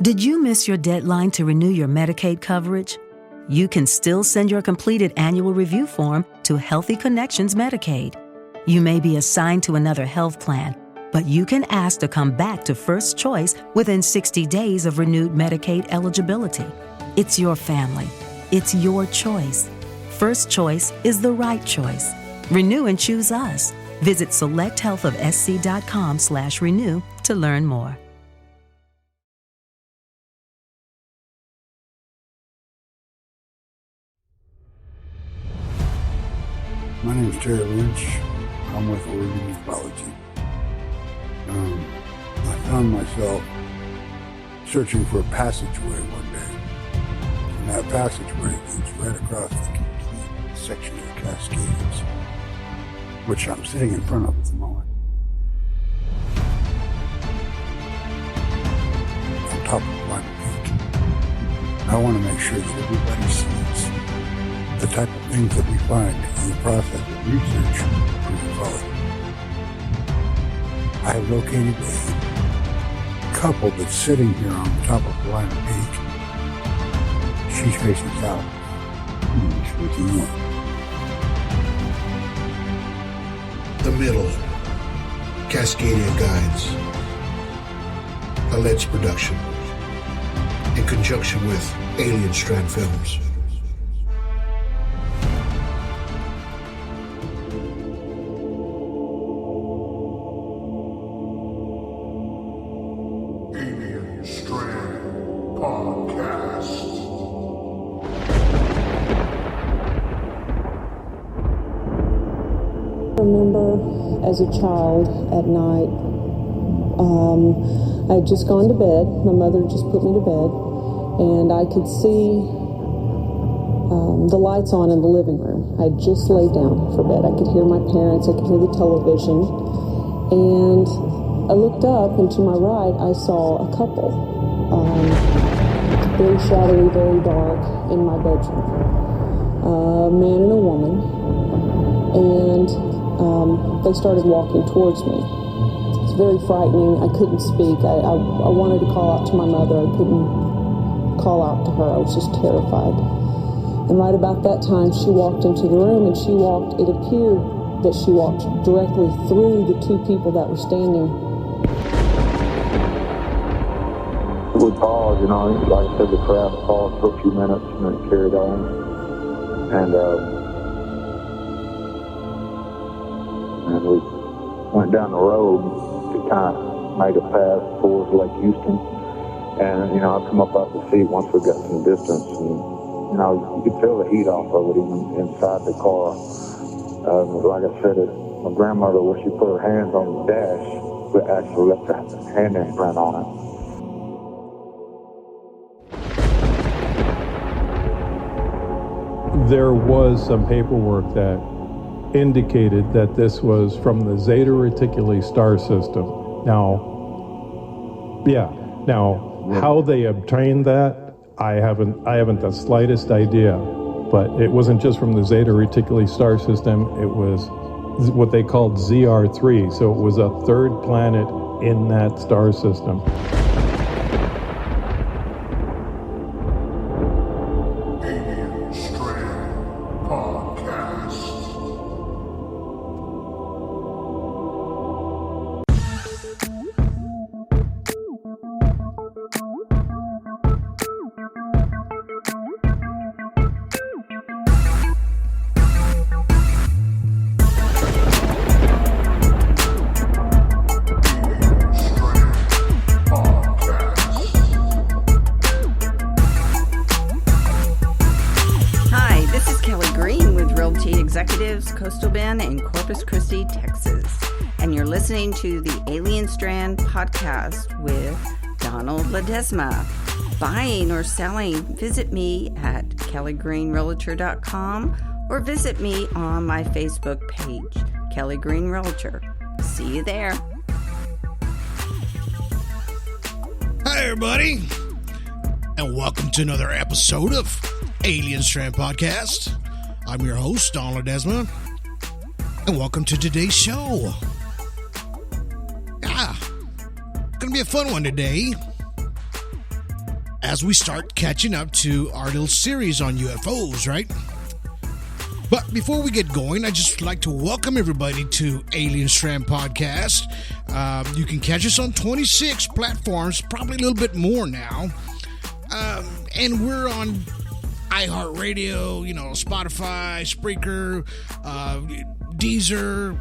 Did you miss your deadline to renew your Medicaid coverage? You can still send your completed annual review form to Healthy Connections Medicaid. You may be assigned to another health plan, but you can ask to come back to First Choice within 60 days of renewed Medicaid eligibility. It's your family. It's your choice. First Choice is the right choice. Renew and choose us. Visit selecthealthofsc.com/renew to learn more. My name is Terry Lynch. I'm with Oregon Ufology. I found myself searching for a passageway one day. And that passageway leads right across the complete section of the Cascades, which I'm sitting in front of at the moment. On top of Blind Peak. I want to make sure that everybody sees the type of things that we find in the process of research for ufology. I have located a couple that's sitting here on the top of Blind Peak. She's facing south. He's facing north. The Middle, Cascadia Guides, alleged production, in conjunction with Alien Strand Films. Alien Strand Podcast. I remember as a child at night, I had just gone to bed. My mother just put me to bed, and I could see the lights on in the living room. I had just laid down for bed. I could hear my parents. I could hear the television. And I looked up, and to my right, I saw a couple. Very shadowy, very dark, in my bedroom. A man and a woman. And they started walking towards me. It's very frightening. I couldn't speak. I wanted to call out to my mother. I couldn't call out to her. I was just terrified. And right about that time, she walked into the room, and it appeared that she walked directly through the two people that were standing. We paused, like I said, the crowd paused for a few minutes and then carried on. And we went down the road to kind of make a path towards Lake Houston. And, I come up out the seat once we got some distance. And, you could feel the heat off of it even inside the car. Like I said, my grandmother, when she put her hands on the dash, we actually left the hand imprint on it. There was some paperwork that indicated that this was from the Zeta Reticuli star system. Now, how they obtained that, I haven't the slightest idea. But it wasn't just from the Zeta Reticuli star system. It was what they called ZR3. So it was a third planet in that star system. Alien Strand Podcast. Executives, Coastal Bend, and Corpus Christi, Texas. And you're listening to the Alien Strand Podcast with Donald Ledesma. Buying or selling, visit me at kellygreenrealtor.com or visit me on my Facebook page, Kelly Green Realtor. See you there. Hi, everybody, and welcome to another episode of Alien Strand Podcast. I'm your host, Don Ledesma, and welcome to today's show. Gonna be a fun one today. as we start catching up to our little series on UFOs, right? But before we get going, I'd just like to welcome everybody to Alien Strand Podcast. You can catch us on 26 platforms, probably a little bit more now. And we're on iHeartRadio, Spotify, Spreaker, Deezer,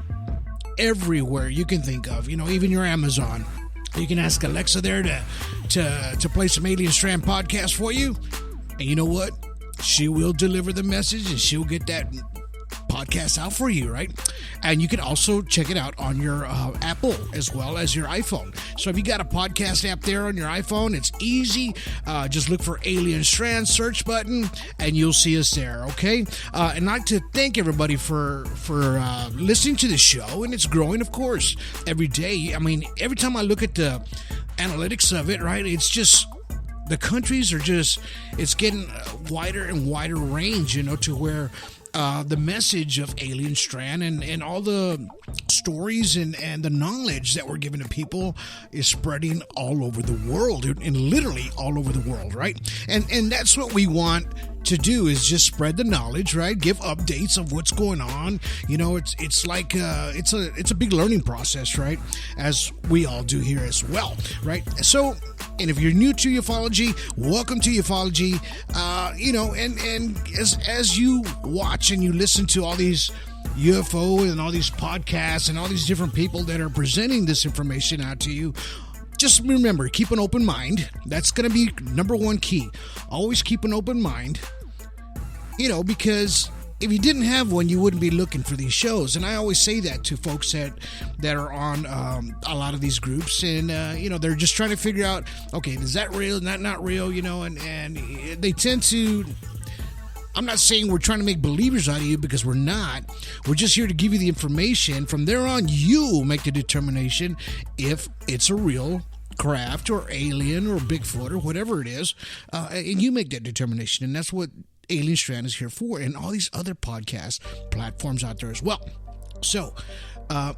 everywhere you can think of, even your Amazon. You can ask Alexa there to play some Alien Strand Podcast for you. And you know what? She will deliver the message and she'll get that podcast out for you, right? And you can also check it out on your Apple as well as your iPhone. So if you got a podcast app there on your iPhone, it's easy. Just look for Alien Strand, search button, and you'll see us there, okay? And I'd like to thank everybody for listening to the show, and it's growing, of course, every day. I mean, every time I look at the analytics of it, right, it's just... the countries are just, it's getting wider and wider range, to where the message of Alien Strand and all the stories and the knowledge that we're giving to people is spreading all over the world, and literally all over the world, right? And that's what we want to do, is just spread the knowledge, right? Give updates of what's going on. It's like it's a big learning process, right? As we all do here as well, right? So, and if you're new to ufology, welcome to ufology. And as you watch and you listen to all these UFO and all these podcasts and all these different people that are presenting this information out to you, just remember, keep an open mind. That's going to be number one key. Always keep an open mind, because if you didn't have one, you wouldn't be looking for these shows. And I always say that to folks that are on a lot of these groups. And, they're just trying to figure out, okay, is that real? Is that not real? And they tend to... I'm not saying we're trying to make believers out of you, because we're not. We're just here to give you the information. From there on, you make the determination if it's a real craft or alien or Bigfoot or whatever it is. And you make that determination. And that's what Alien Strand is here for, and all these other podcast platforms out there as well. So,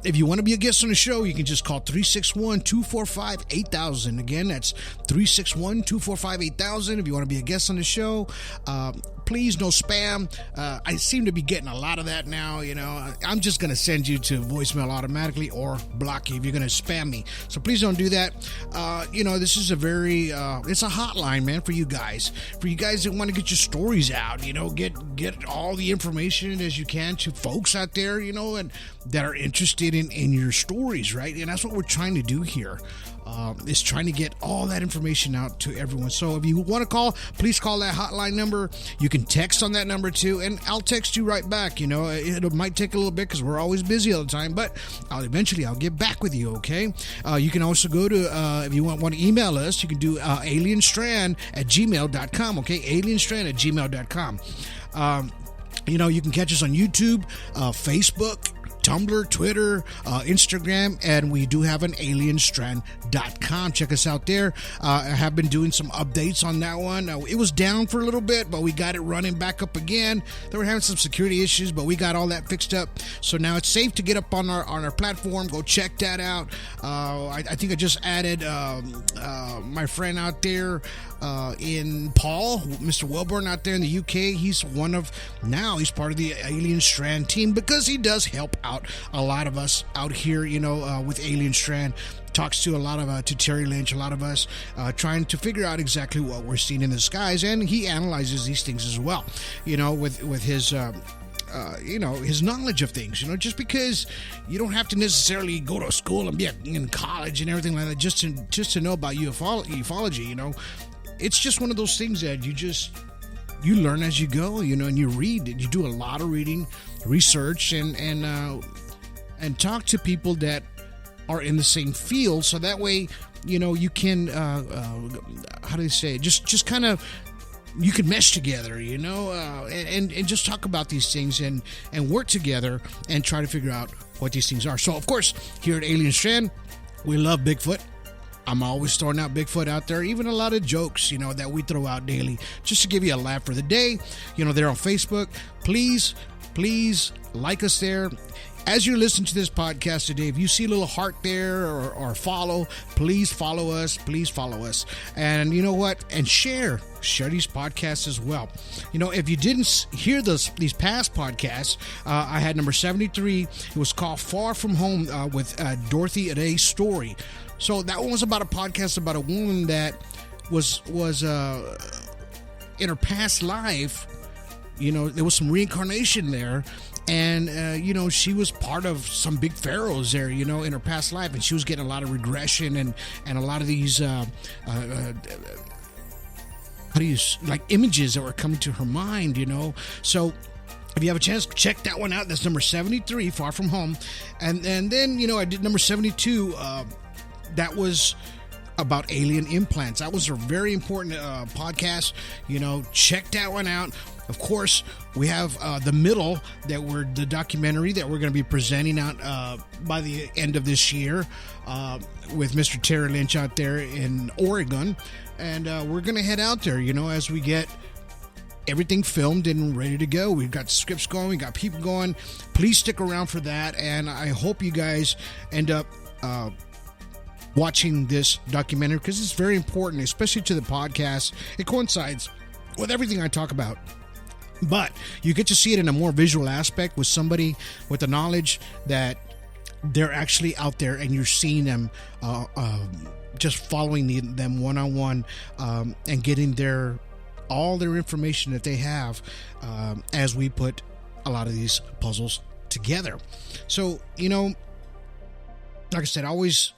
if you want to be a guest on the show, you can just call 361-245-8000. Again, that's 361-245-8000. If you want to be a guest on the show, please, no spam. I seem to be getting a lot of that now. I'm just going to send you to voicemail automatically or block you if you're going to spam me. So please don't do that. This is a very, it's a hotline, man, for you guys. For you guys that want to get your stories out, get all the information as you can to folks out there, and that are interested in your stories, right? And that's what we're trying to do here. Is trying to get all that information out to everyone. So if you want to call, please call that hotline number. You can text on that number too, and I'll text you right back. It might take a little bit because we're always busy all the time, but I'll get back with you, okay? You can also go to, if you want to email us, you can do alienstrand@gmail.com, okay? alienstrand@gmail.com. You can catch us on YouTube, Facebook, Tumblr, Twitter, Instagram, and we do have an alienstrand.com. Check us out there. I have been doing some updates on that one. It was down for a little bit, but we got it running back up again. They were having some security issues, but we got all that fixed up. So now it's safe to get up on our platform. Go check that out. I think I just added my friend out there in Paul, Mr. Welborn out there in the UK. He's part of the Alien Strand team, because he does help out a lot of us out here, with Alien Strand. Talks to a lot of to Terry Lynch, a lot of us trying to figure out exactly what we're seeing in the skies, and he analyzes these things as well, with his his knowledge of things. Just because you don't have to necessarily go to school and be in college and everything like that just to know about ufology. It's just one of those things that you learn as you go, and you read. You do a lot of reading, research, and talk to people that are in the same field, so that way, you can, how do you say it? Just kind of, you can mesh together, and just talk about these things and work together and try to figure out what these things are. So, of course, here at Alien Strand, we love Bigfoot. I'm always throwing out Bigfoot out there, even a lot of jokes, that we throw out daily, just to give you a laugh for the day. They're on Facebook. Please like us there. as you're listening to this podcast today, if you see a little heart there or follow, please follow us. Please follow us. And you know what? And share these podcasts as well. You know, if you didn't hear these past podcasts, I had number 73. It was called Far From Home with Dorothy Aday's story. So that one was about a podcast about a woman that was in her past life. You know, there was some reincarnation there. And, you know, she was part of some big pharaohs there, you know, in her past life. And she was getting a lot of regression and a lot of these, images that were coming to her mind, you know. So if you have a chance, check that one out. That's number 73, Far From Home. And then, you know, I did number 72. That was about alien implants. That was a very important podcast. You know, check that one out. Of course, we have the documentary that we're going to be presenting out by the end of this year with Mr. Terry Lynch out there in Oregon. And we're going to head out there, you know, as we get everything filmed and ready to go. We've got scripts going. We got people going. Please stick around for that. And I hope you guys end up watching this documentary because it's very important, especially to the podcast. It coincides with everything I talk about. But you get to see it in a more visual aspect with somebody with the knowledge that they're actually out there and you're seeing them just following them one-on-one and getting all their information that they have as we put a lot of these puzzles together. So, you know, like I said, I always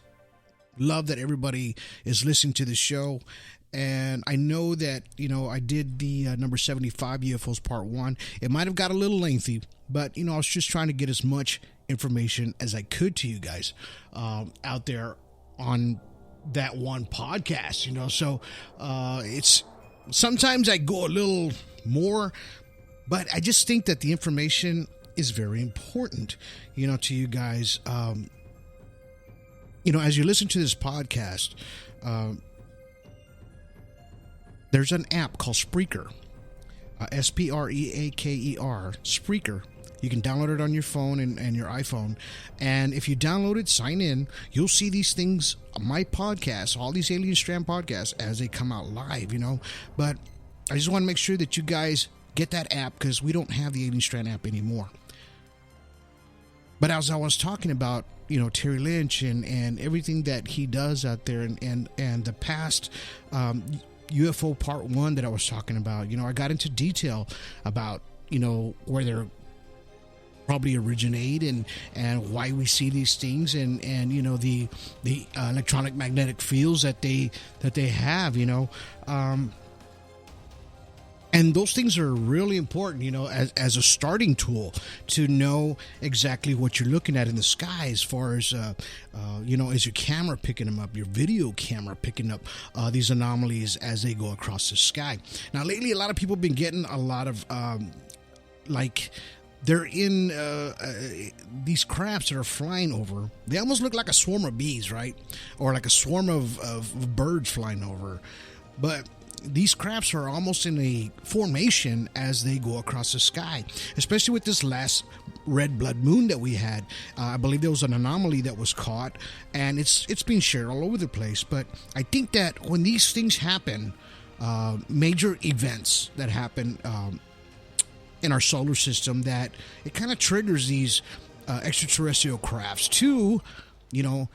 love that everybody is listening to the show. And I know that, you know, I did the number 75 UFOs Part 1. It might have got a little lengthy, but, you know, I was just trying to get as much information as I could to you guys out there on that one podcast, you know. So it's sometimes I go a little more, but I just think that the information is very important, you know, to you guys. You know, as you listen to this podcast, there's an app called Spreaker, Spreaker, Spreaker. You can download it on your phone and your iPhone. And if you download it, sign in, you'll see these things, my podcasts, all these Alien Strand podcasts, as they come out live, you know. But I just want to make sure that you guys get that app because we don't have the Alien Strand app anymore. But as I was talking about, you know, Terry Lynch and everything that he does out there and the past UFO Part 1 that I was talking about, you know, I got into detail about, you know, where they're probably originate and why we see these things and you know, the electronic magnetic fields that they have, you know. And those things are really important, you know, as a starting tool to know exactly what you're looking at in the sky as far as, you know, is your camera picking them up, your video camera picking up these anomalies as they go across the sky. Now, lately, a lot of people have been getting a lot of, they're in these crafts that are flying over. They almost look like a swarm of bees, right? Or like a swarm of birds flying over. But these crafts are almost in a formation as they go across the sky, especially with this last red blood moon that we had. I believe there was an anomaly that was caught, and it's being shared all over the place. But I think that when these things happen, major events that happen in our solar system, that it kind of triggers these extraterrestrial crafts to, you know,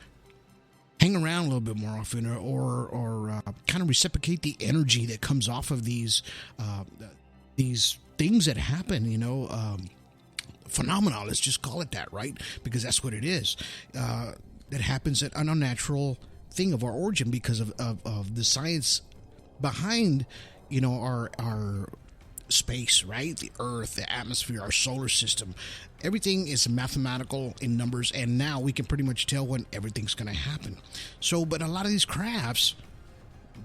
hang around a little bit more often or kind of reciprocate the energy that comes off of these things that happen, you know, phenomena, let's just call it that, right? Because that's what it is. That happens at an unnatural thing of our origin because of the science behind, you know, our space, right? The Earth, the atmosphere, our solar system. Everything is mathematical in numbers, and now we can pretty much tell when everything's going to happen. So, but a lot of these crafts,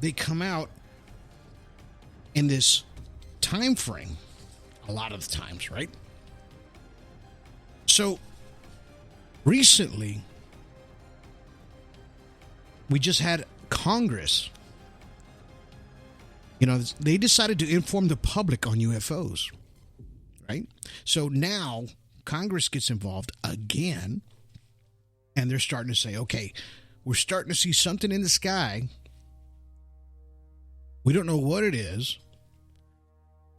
they come out in this time frame a lot of the times, right? So, recently, we just had Congress. You know, they decided to inform the public on UFOs, right? So now Congress gets involved again, and they're starting to say, okay, we're starting to see something in the sky. We don't know what it is.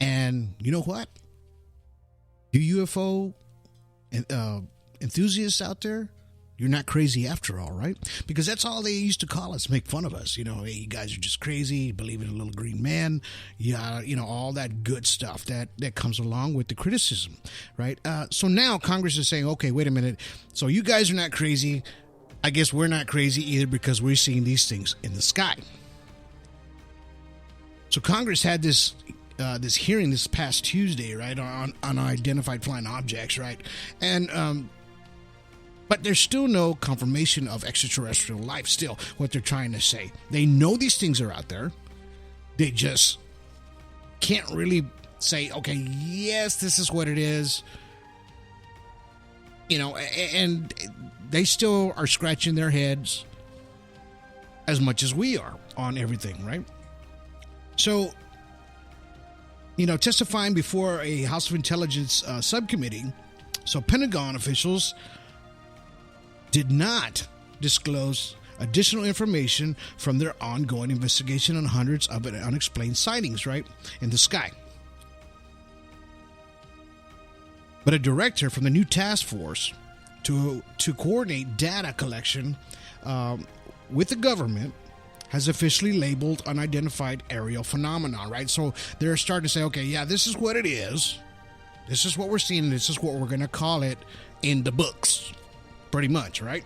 And you know what? You UFO enthusiasts out there, you're not crazy after all, right? Because that's all they used to call us, make fun of us. You know, hey, you guys are just crazy, you believe in a little green man, yeah, you know, all that good stuff that comes along with the criticism, right? So now Congress is saying, okay, wait a minute. So you guys are not crazy. I guess we're not crazy either because we're seeing these things in the sky. So Congress had this hearing this past Tuesday, right, on unidentified flying objects, right? And but there's still no confirmation of extraterrestrial life. Still, what they're trying to say, they know these things are out there. They just can't really say, okay, yes, this is what it is. You know, and they still are scratching their heads as much as we are on everything, right? So, you know, testifying before a House of Intelligence subcommittee, so Pentagon officials did not disclose additional information from their ongoing investigation on hundreds of unexplained sightings, right, in the sky. But a director from the new task force to coordinate data collection with the government has officially labeled unidentified aerial phenomenon, right? So they're starting to say, okay, yeah, this is what it is. This is what we're seeing. This is what we're going to call it in the books, pretty much, right?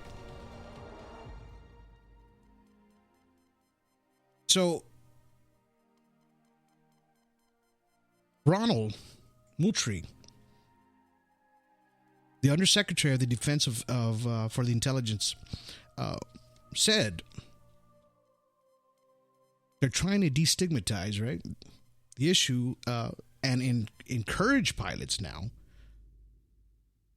So Ronald Moultrie, the Undersecretary of the Defense for the Intelligence, said they're trying to destigmatize, right, the issue and encourage pilots now,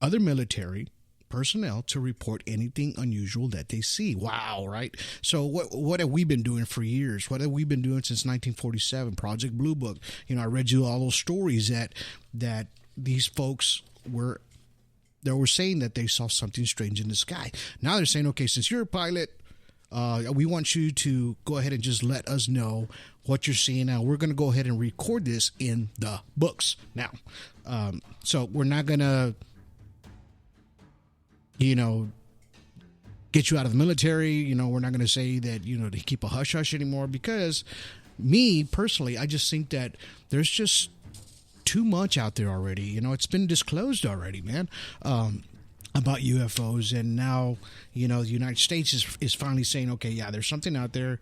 other military personnel, to report anything unusual that they see. Wow, right? So what have we been doing for years? What have we been doing since 1947? Project Blue Book. You know, I read you all those stories that these folks were saying that they saw something strange in the sky. Now they're saying, okay, since you're a pilot, we want you to go ahead and just let us know what you're seeing. Now, we're going to go ahead and record this in the books now. So we're not going to, you know, get you out of the military. You know, we're not going to say that, you know, to keep a hush-hush anymore, because me, personally, I just think that there's just too much out there already. You know, it's been disclosed already, man. About UFOs, and now, you know, the United States is finally saying, okay, yeah, there's something out there.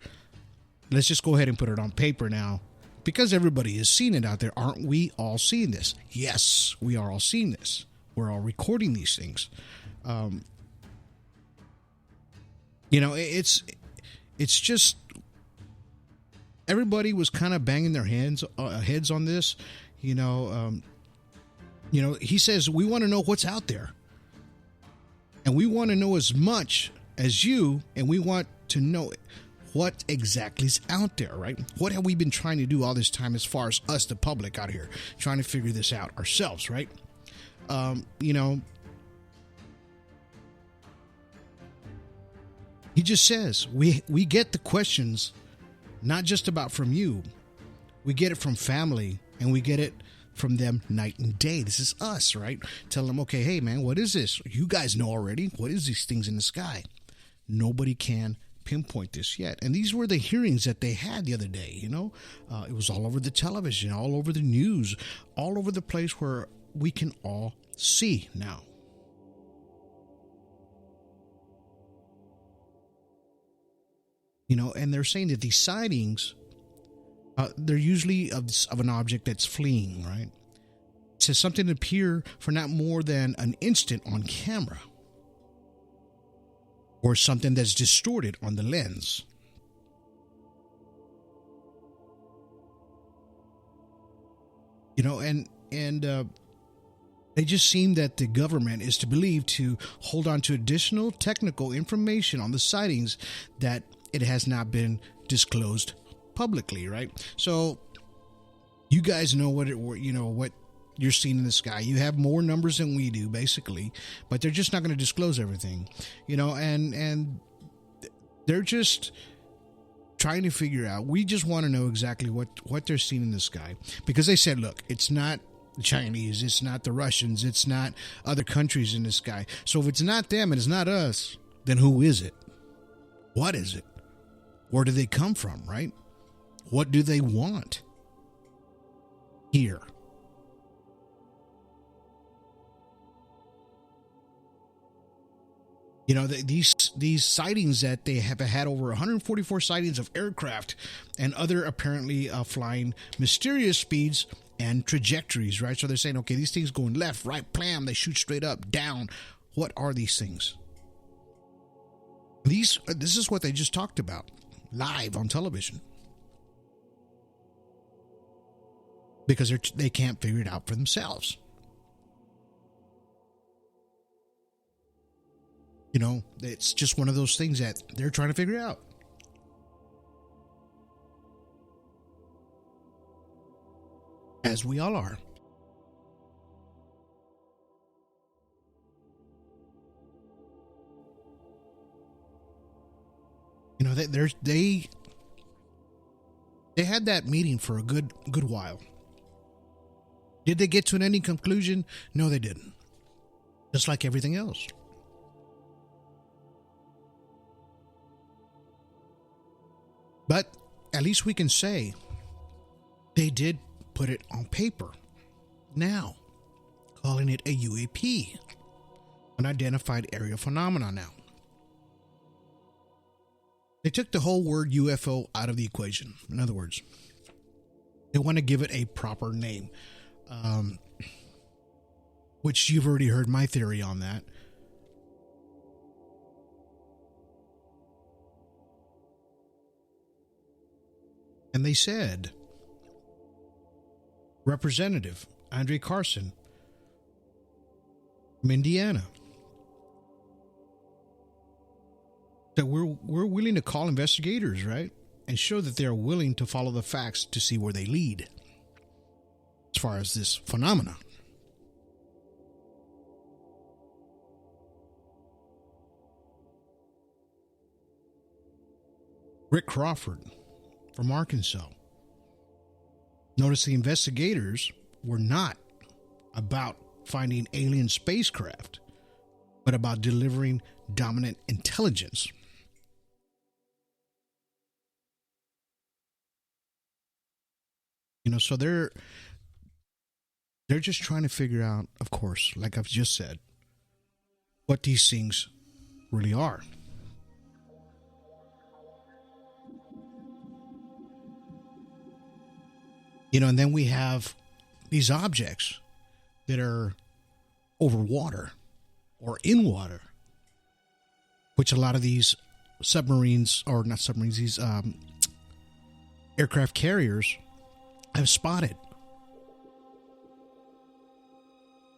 Let's just go ahead and put it on paper now, because everybody is seeing it out there. Aren't we all seeing this? Yes, we are all seeing this. We're all recording these things. You know, it's just everybody was kind of banging their heads on this. You know, he says we want to know what's out there. And we want to know as much as you, and we want to know what exactly is out there, right? What have we been trying to do all this time as far as us, the public out here, trying to figure this out ourselves, right? You know, he just says, we get the questions, not just about from you. We get it from family, and we get it from them night and day. This is us, right? Tell them, okay, hey, man, what is this? You guys know already. What is these things in the sky? Nobody can pinpoint this yet. And these were the hearings that they had the other day, you know? It was all over the television, all over the news, all over the place where we can all see now. You know, and they're saying that these sightings, they're usually of an object that's fleeing, right? It says something appear for not more than an instant on camera, or something that's distorted on the lens. You know, and they just seem that the government is to believe to hold on to additional technical information on the sightings that it has not been disclosed publicly, right? So you guys know what you're seeing in the sky. You have more numbers than we do, basically, but they're just not going to disclose everything, and they're just trying to figure out. We just want to know exactly what they're seeing in the sky, because they said, look, it's not the Chinese, it's not the Russians, it's not other countries in the sky. So if it's not them and it's not us, then who is it? What is it? Where do they come from, right? What do they want here? These sightings that they have had, over 144 sightings of aircraft and other apparently flying mysterious speeds and trajectories, right? So they're saying, okay, these things going left, right, blam, they shoot straight up, down. What are these things? This is what they just talked about live on television, because they can't figure it out for themselves. It's just one of those things that they're trying to figure out. As we all are. They had that meeting for a good while. Did they get to any conclusion? No, they didn't. Just like everything else. But at least we can say they did put it on paper. Now, calling it a UAP, unidentified area phenomenon now. They took the whole word UFO out of the equation. In other words, they want to give it a proper name, which you've already heard my theory on that. And they said, Representative Andre Carson from Indiana, that we're willing to call investigators, right? And show that they're willing to follow the facts to see where they lead as far as this phenomena. Rick Crawford from Arkansas. Notice the investigators were not about finding alien spacecraft, but about delivering dominant intelligence. So they're just trying to figure out, of course, like I've just said, what these things really are. And then we have these objects that are over water or in water, which a lot of these submarines, or not submarines, these aircraft carriers have spotted.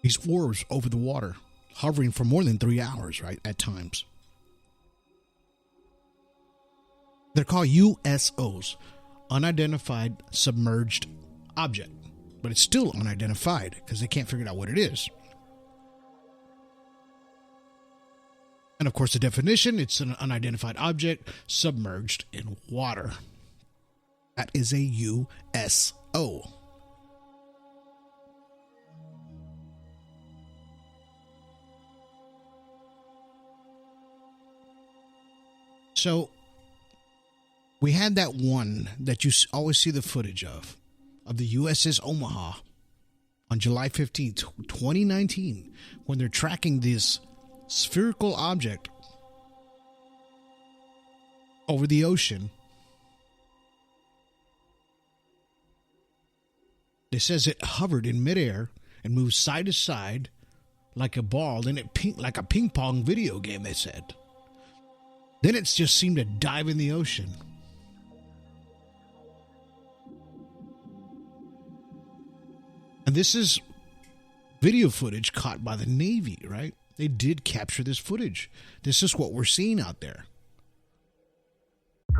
These orbs over the water, hovering for more than 3 hours, right, at times. They're called USOs, unidentified submerged object, but it's still unidentified because they can't figure out what it is. And of course, the definition, it's an unidentified object submerged in water. That is a USO. So we had that one that you always see the footage of the USS Omaha on July 15th, 2019, when they're tracking this spherical object over the ocean. It says it hovered in midair and moved side to side like a ball, and like a ping pong video game, they said. Then it just seemed to dive in the ocean. And this is video footage caught by the Navy, right? They did capture this footage. This is what we're seeing out there.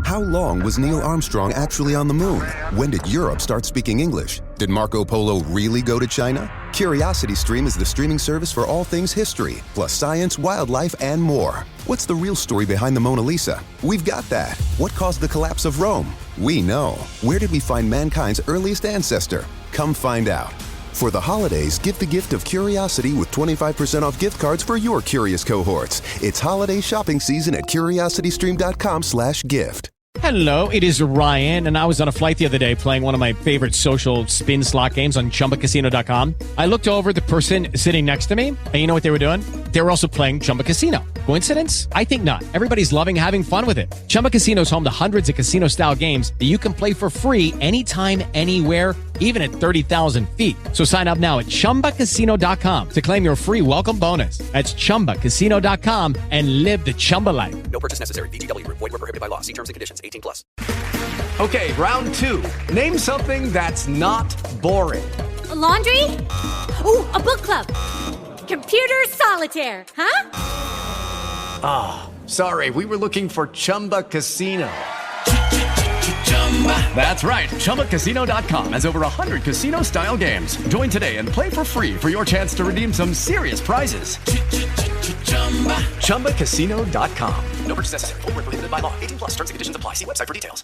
How long was Neil Armstrong actually on the moon? When did Europe start speaking English? Did Marco Polo really go to China? CuriosityStream is the streaming service for all things history, plus science, wildlife, and more. What's the real story behind the Mona Lisa? We've got that. What caused the collapse of Rome? We know. Where did we find mankind's earliest ancestor? Come find out. For the holidays, give the gift of curiosity with 25% off gift cards for your curious cohorts. It's holiday shopping season at curiositystream.com/gift. Hello, it is Ryan, and I was on a flight the other day playing one of my favorite social spin slot games on ChumbaCasino.com. I looked over at the person sitting next to me, and you know what they were doing? They were also playing Chumba Casino. Coincidence? I think not. Everybody's loving having fun with it. Chumba Casino is home to hundreds of casino-style games that you can play for free anytime, anywhere, even at 30,000 feet. So sign up now at ChumbaCasino.com to claim your free welcome bonus. That's ChumbaCasino.com and live the Chumba life. No purchase necessary. VGW. Void where prohibited by law. See terms and conditions. 18+. Okay, round two. Name something that's not boring. A laundry? Ooh, a book club. Computer solitaire, huh? Ah, sorry, we were looking for Chumba Casino. That's right, ChumbaCasino.com has over 100 casino-style games. Join today and play for free for your chance to redeem some serious prizes. ChumbaCasino.com. No purchase necessary. Void where prohibited by law. 18+. Terms and conditions apply. See website for details.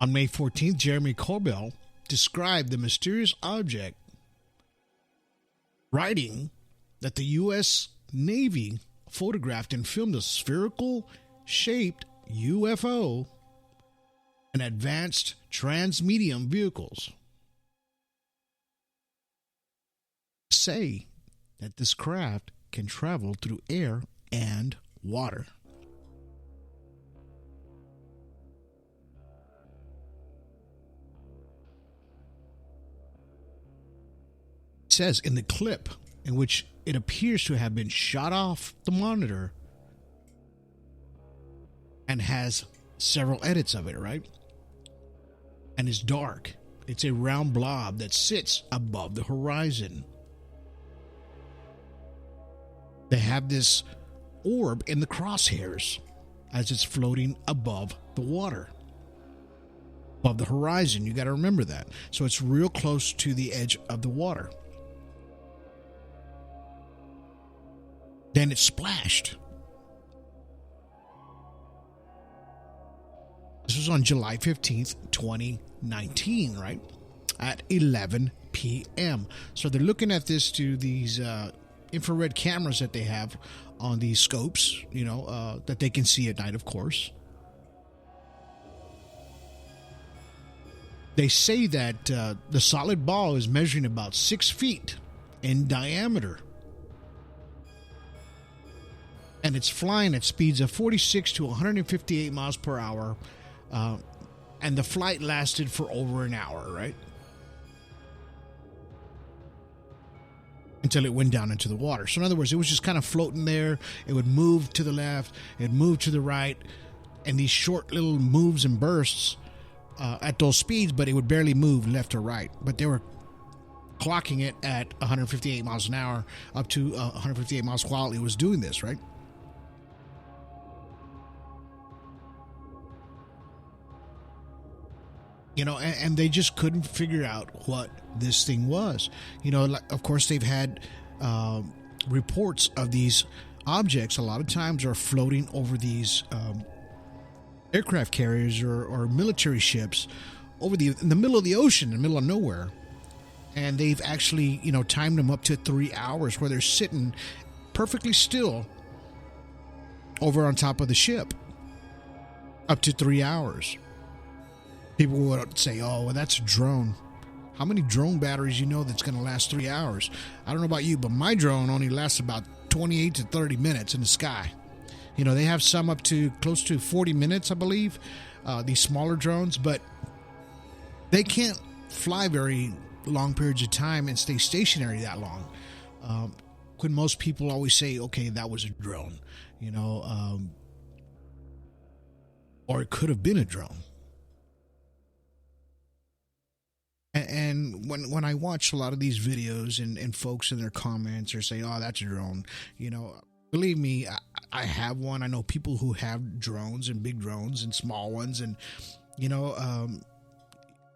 On May 14th, Jeremy Corbell described the mysterious object, writing that the U.S. Navy photographed and filmed a spherical-shaped UFO and advanced transmedium vehicles. Say that this craft can travel through air and water. Says in the clip in which it appears to have been shot off the monitor and has several edits of it, right? And is dark. It's a round blob that sits above the horizon. They have this orb in the crosshairs as it's floating above the water. Above the horizon, you got to remember that. So it's real close to the edge of the water. Then it splashed. This was on July 15th, 2019, right? At 11 p.m. So they're looking at this through these infrared cameras that they have on these scopes, that they can see at night, of course. They say that the solid ball is measuring about 6 feet in diameter. And it's flying at speeds of 46 to 158 miles per hour. And the flight lasted for over an hour, right? Until it went down into the water. So in other words, it was just kind of floating there. It would move to the left. It would move to the right. And these short little moves and bursts at those speeds, but it would barely move left or right. But they were clocking it at 158 miles an hour, up to 158 miles while it was doing this, right? And they just couldn't figure out what this thing was. Of course, they've had reports of these objects a lot of times are floating over these aircraft carriers or military ships in the middle of the ocean, in the middle of nowhere. And they've actually, timed them up to 3 hours where they're sitting perfectly still over on top of the ship. Up to 3 hours. People would say, oh, well, that's a drone. How many drone batteries that's going to last 3 hours? I don't know about you, but my drone only lasts about 28 to 30 minutes in the sky. They have some up to close to 40 minutes, I believe, these smaller drones, but they can't fly very long periods of time and stay stationary that long. When most people always say, okay, that was a drone, or it could have been a drone. And when I watch a lot of these videos and folks in their comments are saying, oh, that's a drone, believe me, I have one. I know people who have drones and big drones and small ones. And,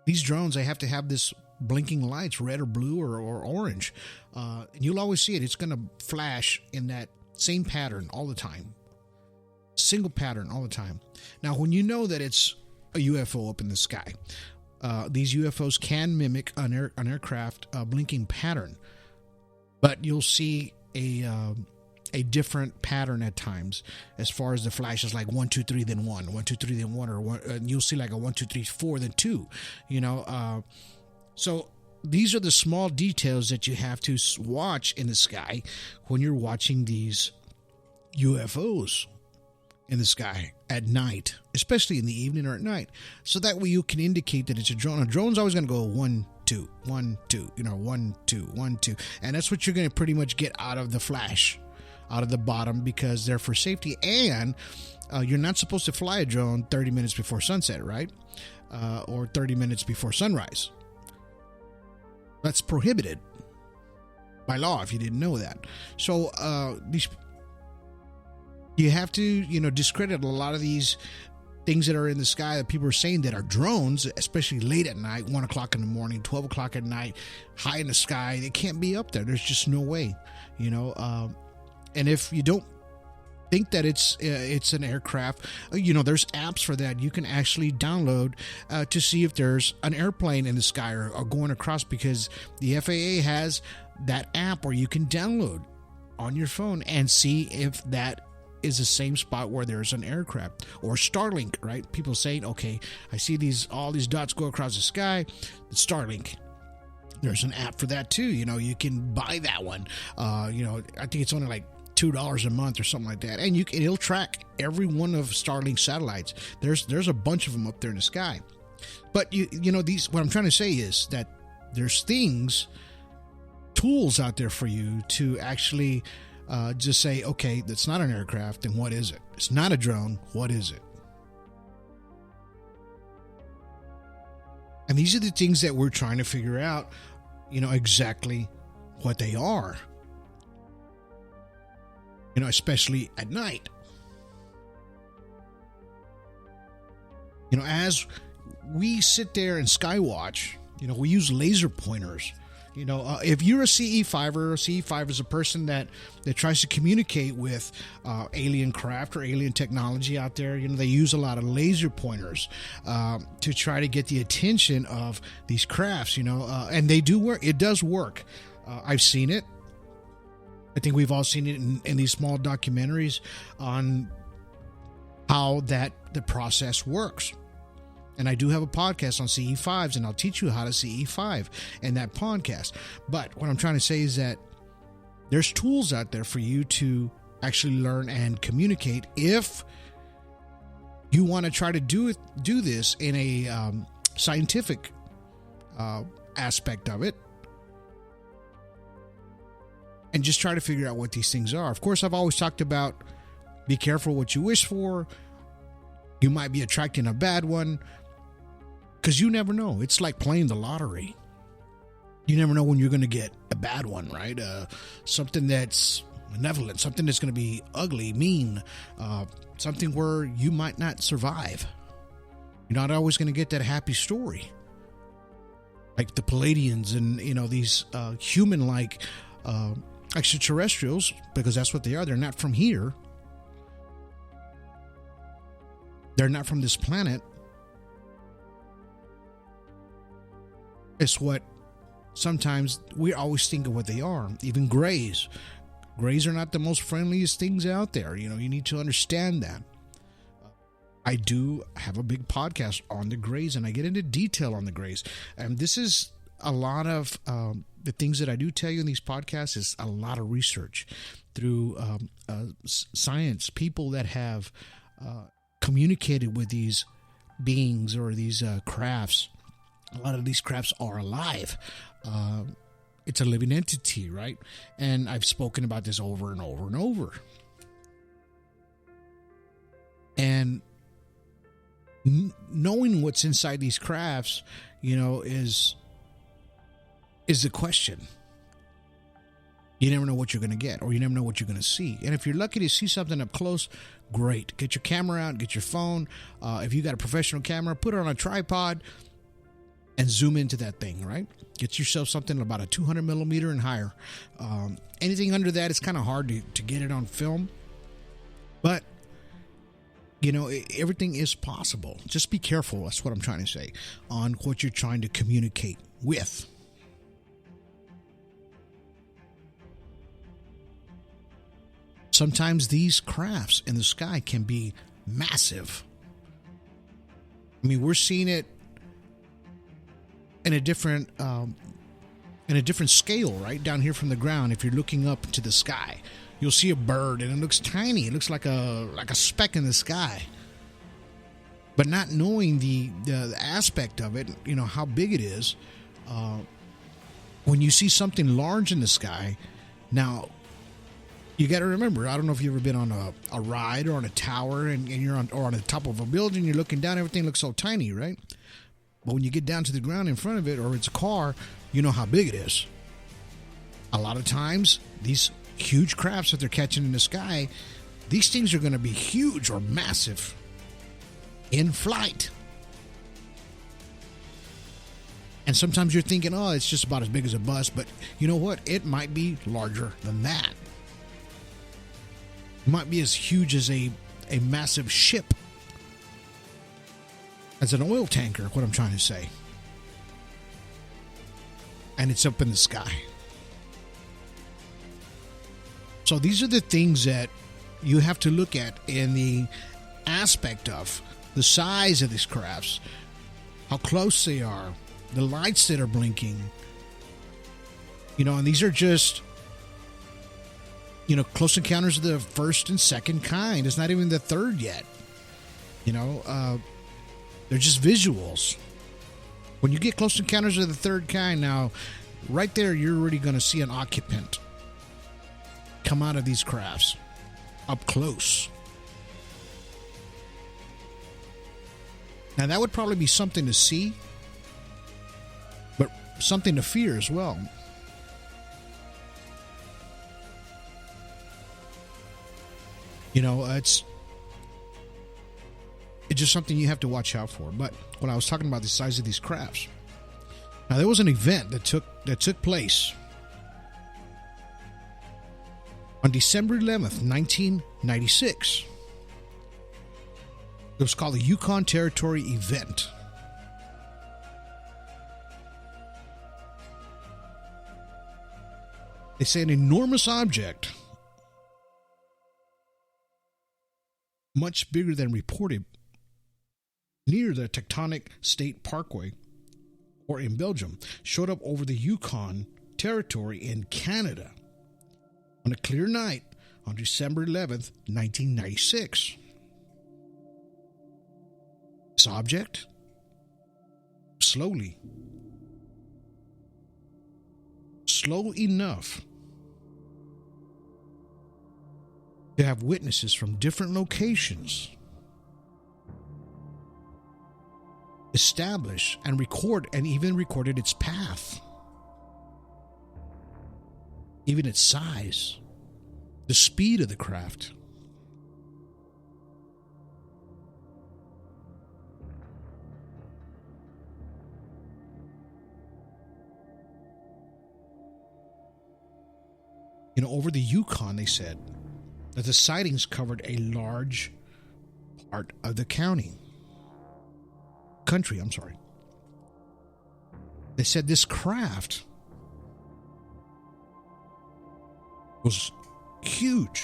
these drones, they have to have this blinking lights, red or blue or orange. And you'll always see it. It's going to flash in that same pattern all the time. Single pattern all the time. Now, when you know that it's a UFO up in the sky, these UFOs can mimic an aircraft blinking pattern, but you'll see a different pattern at times as far as the flashes, like 1 2 3 then 1 1 2 3 then 1, or one, and you'll see like a 1 2 3 4 then 2. So these are the small details that you have to watch in the sky when you're watching these UFOs in the sky at night, especially in the evening or at night. So that way you can indicate that it's a drone. A drone's always going to go 1 2 1 2, 1 2 1 2, and that's what you're going to pretty much get out of the flash, out of the bottom, because they're for safety. And you're not supposed to fly a drone 30 minutes before sunset, right? Or 30 minutes before sunrise. That's prohibited by law, if you didn't know that. So you have to, discredit a lot of these things that are in the sky that people are saying that are drones, especially late at night, 1 o'clock in the morning, 12 o'clock at night, high in the sky. They can't be up there. There's just no way, and if you don't think that it's an aircraft, there's apps for that. You can actually download to see if there's an airplane in the sky or going across, because the FAA has that app where you can download on your phone and see if that is the same spot where there's an aircraft. Or Starlink, right? People saying, okay, I see all these dots go across the sky. It's Starlink. There's an app for that too. You can buy that one. I think it's only like $2 a month or something like that, and it'll track every one of Starlink's satellites. There's a bunch of them up there in the sky. But what I'm trying to say is that there's tools out there for you to actually just say, okay, that's not an aircraft, then what is it? It's not a drone, what is it? And these are the things that we're trying to figure out, exactly what they are. Especially at night. As we sit there and skywatch, we use laser pointers. If you're a CE5er, CE5 is a person that tries to communicate with alien craft or alien technology out there. They use a lot of laser pointers to try to get the attention of these crafts, and they do work. It does work. I've seen it. I think we've all seen it in these small documentaries on how the process works. And I do have a podcast on CE5s, and I'll teach you how to CE5 in that podcast. But what I'm trying to say is that there's tools out there for you to actually learn and communicate if you want to try to do this in a scientific aspect of it. And just try to figure out what these things are. Of course, I've always talked about be careful what you wish for. You might be attracting a bad one, because you never know. It's like playing the lottery. You never know when you're going to get a bad one, right? Something that's malevolent, something that's going to be ugly, mean, something where you might not survive. You're not always going to get that happy story. Like the Palladians and, these human-like extraterrestrials, because that's what they are. They're not from here. They're not from this planet. It's what sometimes we always think of what they are. Even grays. Grays are not the most friendliest things out there. You need to understand that. I do have a big podcast on the grays, and I get into detail on the grays. And this is a lot of the things that I do tell you in these podcasts is a lot of research through science, people that have communicated with these beings or these crafts. A lot of these crafts are alive. It's a living entity, right? And I've spoken about this over and over and over. And knowing what's inside these crafts, is the question. You never know what you're going to get, or you never know what you're going to see. And if you're lucky to see something up close, great. Get your camera out, get your phone. If you got a professional camera, put it on a tripod and zoom into that thing, right? Get yourself something about a 200 millimeter and higher. Anything under that, it's kind of hard to get it on film. But, you know, everything is possible. Just be careful, that's what I'm trying to say, on what you're trying to communicate with. Sometimes these crafts in the sky can be massive. I mean, we're seeing it in a different scale, right? Down here from the ground, if you're looking up to the sky, you'll see a bird and it looks tiny. It looks like a speck in the sky. But not knowing the aspect of it, you know, how big it is, when you see something large in the sky, now you got to remember, I don't know if you've ever been on a ride or on a tower and you're on the top of a building, you're looking down, everything looks so tiny, right? But when you get down to the ground in front of it, or it's a car, you know how big it is. A lot of times, these huge crafts that they're catching in the sky, these things are going to be huge or massive in flight. And sometimes you're thinking, oh, it's just about as big as a bus, but you know what? It might be larger than that. It might be as huge as a massive ship. As an oil tanker, what I'm trying to say. And it's up in the sky. So these are the things that you have to look at in the aspect of the size of these crafts, how close they are, the lights that are blinking. You know, and these are just, you know, close encounters of the first and second kind. It's not even the third yet. You know, they're just visuals. When you get close encounters of the third kind, now, right there, you're already going to see an occupant come out of these crafts up close. Now, that would probably be something to see, but something to fear as well. You know, it's just something you have to watch out for. But when I was talking about the size of these crafts, now there was an event that took place on December 11th, 1996. It was called the Yukon Territory Event. They say an enormous object, much bigger than reported, near the Tectonic State Parkway, or in Belgium, showed up over the Yukon Territory in Canada on a clear night on December 11th, 1996. This object slow enough to have witnesses from different locations establish and record, and even recorded its path, even its size, the speed of the craft. You know, over the Yukon, they said that the sightings covered a large part of the country. They said this craft was huge.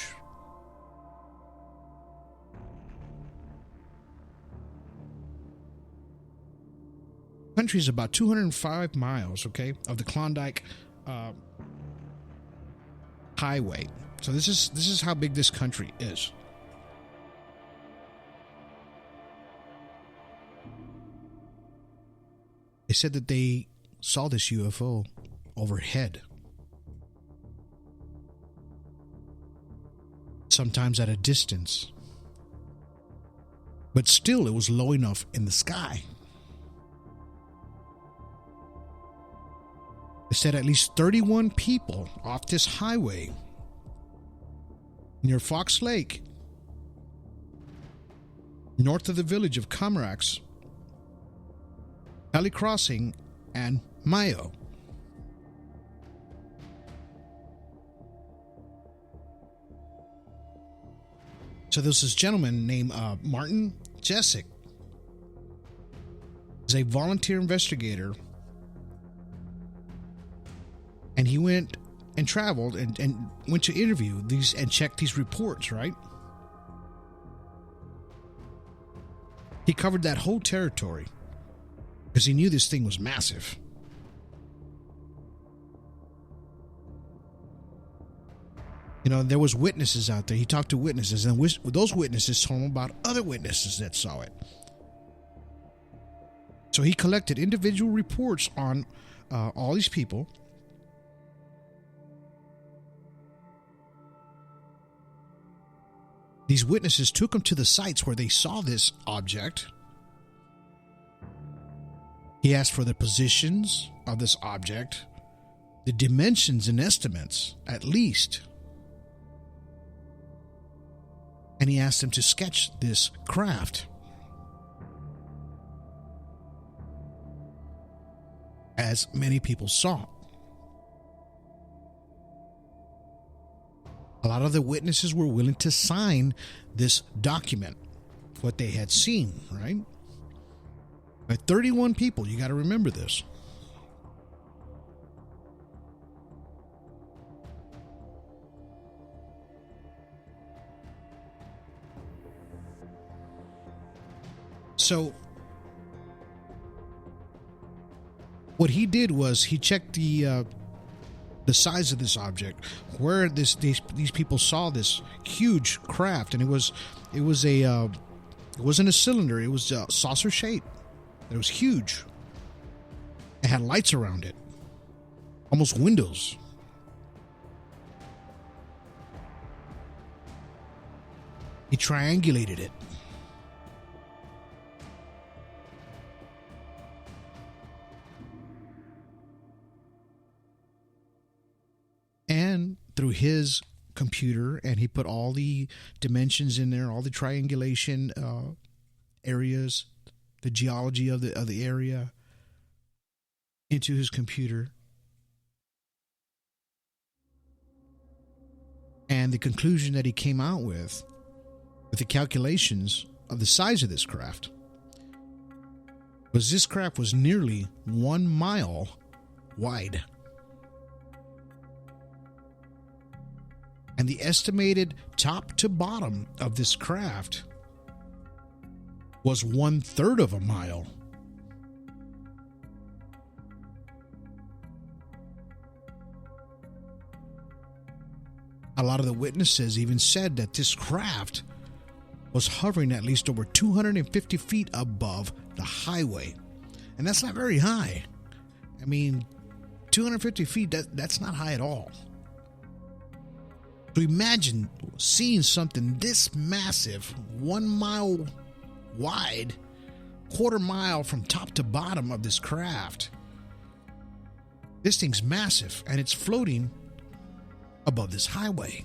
Country is about 205 miles, okay, of the Klondike Highway. So this is how big this country is. They said that they saw this UFO overhead. Sometimes at a distance. But still, it was low enough in the sky. They said at least 31 people off this highway near Fox Lake, north of the village of Comarax, Valley Crossing, and Mayo. So there's this gentleman named Martin Jessic. He's a volunteer investigator. And he went and traveled and went to interview these and check these reports, right? He covered that whole territory because he knew this thing was massive. You know, there was witnesses out there. He talked to witnesses, and those witnesses told him about other witnesses that saw it. So he collected individual reports on all these people. These witnesses took him to the sites where they saw this object. He asked for the positions of this object, the dimensions and estimates, at least. And he asked them to sketch this craft. As many people saw. A lot of the witnesses were willing to sign this document, what they had seen, right? By 31 people, you got to remember this. So, what he did was he checked the size of this object, where these people saw this huge craft, and it wasn't a cylinder; it was a saucer shape. It was huge. It had lights around it, almost windows. He triangulated it. And through his computer, and he put all the dimensions in there, all the triangulation areas, the geology of the area into his computer. And the conclusion that he came out with the calculations of the size of this craft, was this craft was nearly 1 mile wide. And the estimated top to bottom of this craft was 1/3 of a mile. A lot of the witnesses even said that this craft was hovering at least over 250 feet above the highway. And that's not very high. I mean, 250 feet, that's not high at all. So imagine seeing something this massive, 1 mile wide, 1/4 mile from top to bottom of this craft. This thing's massive, and it's floating above this highway.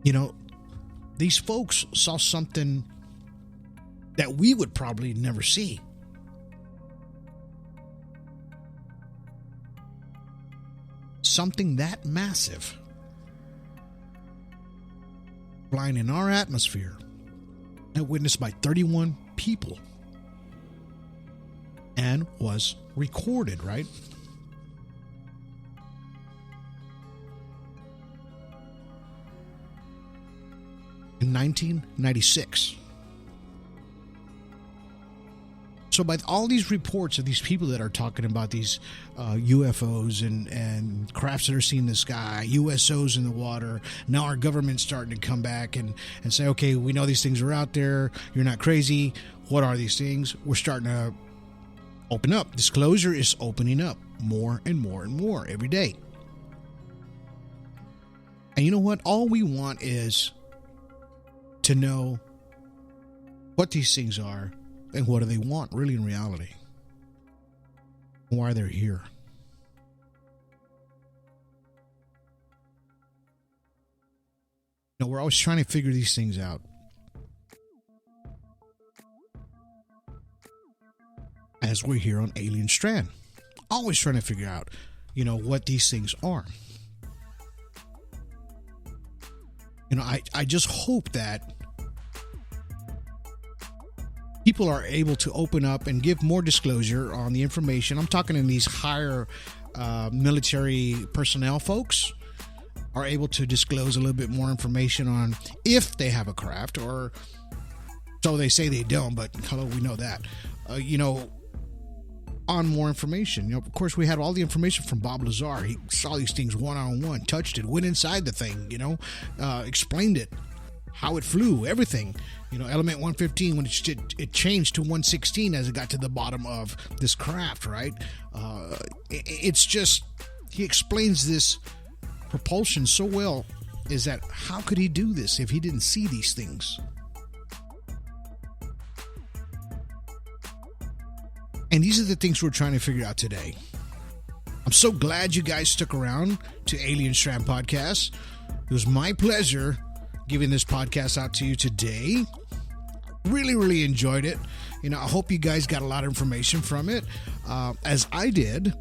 You know, these folks saw something that we would probably never see. Something that massive flying in our atmosphere and witnessed by 31 people and was recorded, right? In 1996. So by all these reports of these people that are talking about these UFOs and crafts that are seen in the sky, USOs in the water, now our government's starting to come back and say, okay, we know these things are out there. You're not crazy. What are these things? We're starting to open up. Disclosure is opening up more and more and more every day. And you know what? All we want is to know what these things are and what do they want really in reality. Why they're here. We're always trying to figure these things out. As we're here on Alien Strand. Always trying to figure out, what these things are. I just hope that people are able to open up and give more disclosure on the information. I'm talking in these higher military personnel folks are able to disclose a little bit more information on if they have a craft, or so they say they don't, but hello, we know that, on more information. Of course, we had all the information from Bob Lazar. He saw these things one-on-one, touched it, went inside the thing, explained it, how it flew, everything. Element 115, when it changed to 116 as it got to the bottom of this craft, right? It's just, he explains this propulsion so well, is that how could he do this if he didn't see these things? And these are the things we're trying to figure out today. I'm so glad you guys stuck around to Alien Strand Podcast. It was my pleasure giving this podcast out to you today. Really, really enjoyed it. I hope you guys got a lot of information from it, as I did.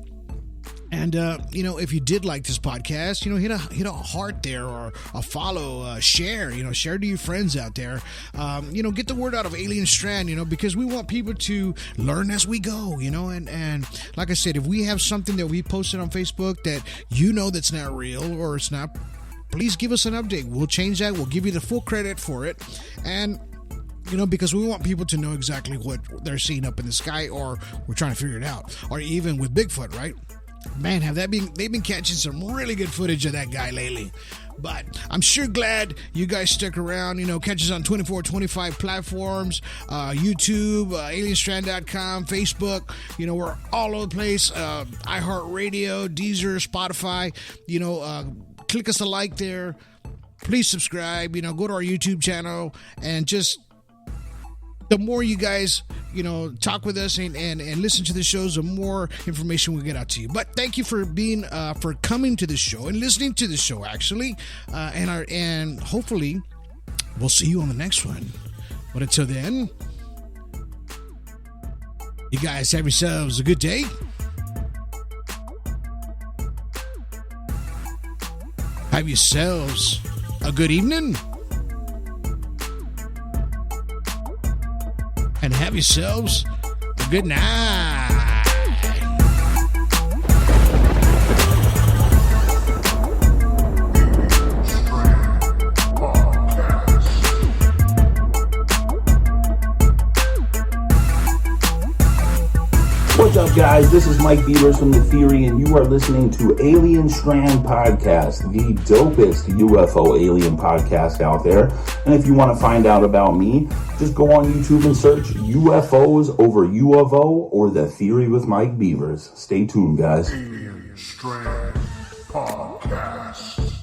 And, if you did like this podcast, hit a heart there, or a follow, share, share to your friends out there. Get the word out of Alien Strand, because we want people to learn as we go, and like I said, if we have something that we posted on Facebook that that's not real or it's not, please give us an update. We'll change that. We'll give you the full credit for it. And, because we want people to know exactly what they're seeing up in the sky, or we're trying to figure it out, or even with Bigfoot, right? Man, they've been catching some really good footage of that guy lately. But I'm sure glad you guys stuck around. Catch us on 24/25 platforms, YouTube, alienstrand.com, Facebook. We're all over the place. iHeartRadio, Deezer, Spotify. Click us a like there. Please subscribe. Go to our YouTube channel, and just the more you guys, talk with us and listen to the shows, the more information we get out to you. But thank you for for coming to the show and listening to the show, actually. And hopefully we'll see you on the next one. But until then, you guys have yourselves a good day. Have yourselves a good evening. And have yourselves a good night. What's up, guys? This is Mike Beavers from The Theory, and you are listening to Alien Strand Podcast, the dopest UFO alien podcast out there. And if you want to find out about me, just go on YouTube and search UFOs over U of O or The Theory with Mike Beavers. Stay tuned, guys. Alien Strand Podcast.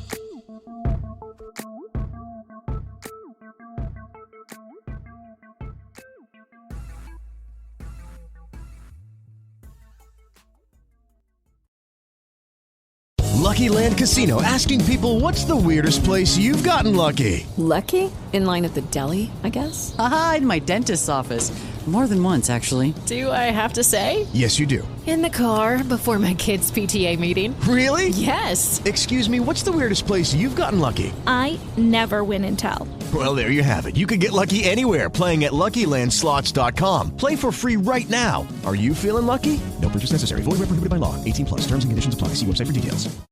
Lucky Land Casino, asking people, what's the weirdest place you've gotten lucky? Lucky? In line at the deli, I guess? Aha, in my dentist's office. More than once, actually. Do I have to say? Yes, you do. In the car before my kids' PTA meeting. Really? Yes. Excuse me, what's the weirdest place you've gotten lucky? I never win and tell. Well, there you have it. You can get lucky anywhere, playing at LuckyLandSlots.com. Play for free right now. Are you feeling lucky? No purchase necessary. Void where prohibited by law. 18+. Terms and conditions apply. See website for details.